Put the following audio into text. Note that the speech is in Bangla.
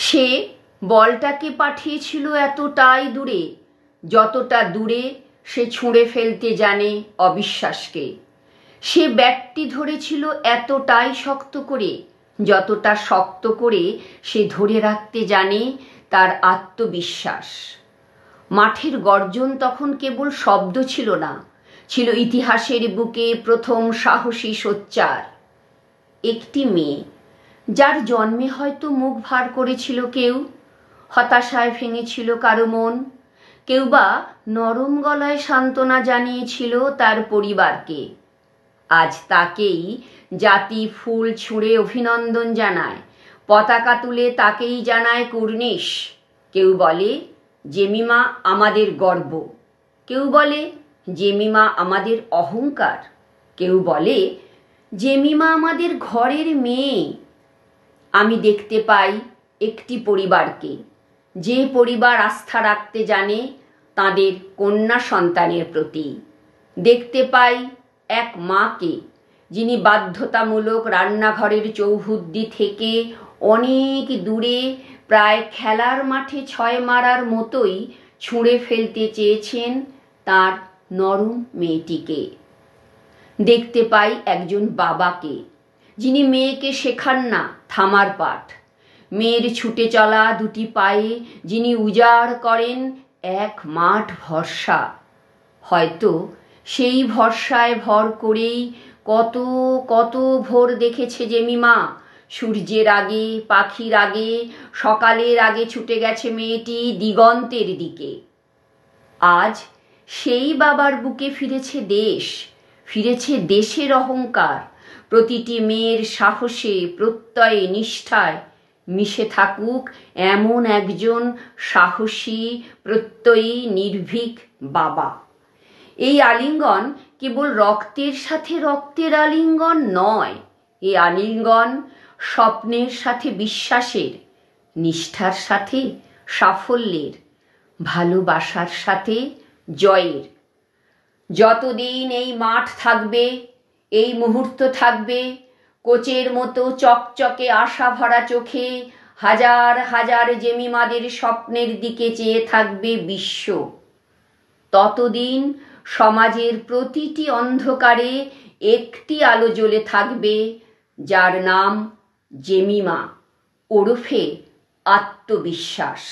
সে বলটাকে পাঠিয়েছিল এতটাই দূরে, যতটা দূরে সে ছুঁড়ে ফেলতে জানে অবিশ্বাসকে। সে ব্যাটটি ধরেছিল এতটাই শক্ত করে, যতটা শক্ত করে সে ধরে রাখতে জানে তার আত্মবিশ্বাস। মাঠের গর্জন তখন কেবল শব্দ ছিল না, ছিল ইতিহাসের বুকে প্রথম সাহসী সোচ্চার। একটি মেয়ে, যার জন্মে হয়তো মুখ ভার করেছিল কেউ, হতাশায় ভেঙেছিল কারো মন, কেউ বা নরম গলায় সান্ত্বনা জানিয়েছিল তার পরিবারকে। আজ তাকেই জাতি ফুল ছুঁড়ে অভিনন্দন জানায়, পতাকা তুলে তাকেই জানায় কুর্নিশ। কেউ বলে জেমিমা আমাদের গর্ব, কেউ বলে জেমিমা আমাদের অহংকার, কেউ বলে জেমিমা আমাদের ঘরের মেয়ে। আমি দেখতে পাই একটি পরিবারকে, যে পরিবার আস্থা রাখতে জানে তাদের কন্যা সন্তানের প্রতি। দেখতে পাই এক মাকে, যিনি বাধ্যতামূলক রান্নাঘরের চৌহদ্দি থেকে অনেক দূরে, প্রায় খেলার মাঠে 6 মারার মতোই ছুঁড়ে ফেলতে চেয়েছেন তার নরম মেয়েটিকে। দেখতে পাই একজন বাবাকে, যিনি মেয়েকে শেখান না থামার পাঠ, মেয়ের ছুটে চলা দুটি পায়ে যিনি উজাড় করেন এক মাঠ ভরসা। হয়তো সেই ভরসায় ভর করেই কত কত ভোর দেখেছে জেমিমা। সূর্যের আগে, পাখির আগে, সকালের আগে ছুটে গেছে মেয়েটি দিগন্তের দিকে। আজ সেই বাবার বুকে ফিরেছে দেশ, ফিরেছে দেশের অহংকার। প্রতিটি মেয়ের সাহসে, প্রত্যয়ে, নিষ্ঠায় মিশে থাকুক এমন একজন সাহসী, প্রত্যয়ী, নির্ভীক বাবা। এই আলিঙ্গন কেবল রক্তের সাথে রক্তের আলিঙ্গন নয়, এই আলিঙ্গন স্বপ্নের সাথে বিশ্বাসের, নিষ্ঠার সাথে সাফল্যের, ভালোবাসার সাথে জয়ের। যতদিন এই মাঠ থাকবে, এই মুহূর্ত থাকবে, কোচের মতো চকচকে আশা ভরা চোখে হাজার হাজার জেমিমাদের স্বপ্নের দিকে চেয়ে থাকবে বিশ্ব। ততদিন সমাজের প্রতিটি অন্ধকারে একটি আলো জ্বলে থাকবে, যার নাম জেমিমা, ওরফে আত্মবিশ্বাস।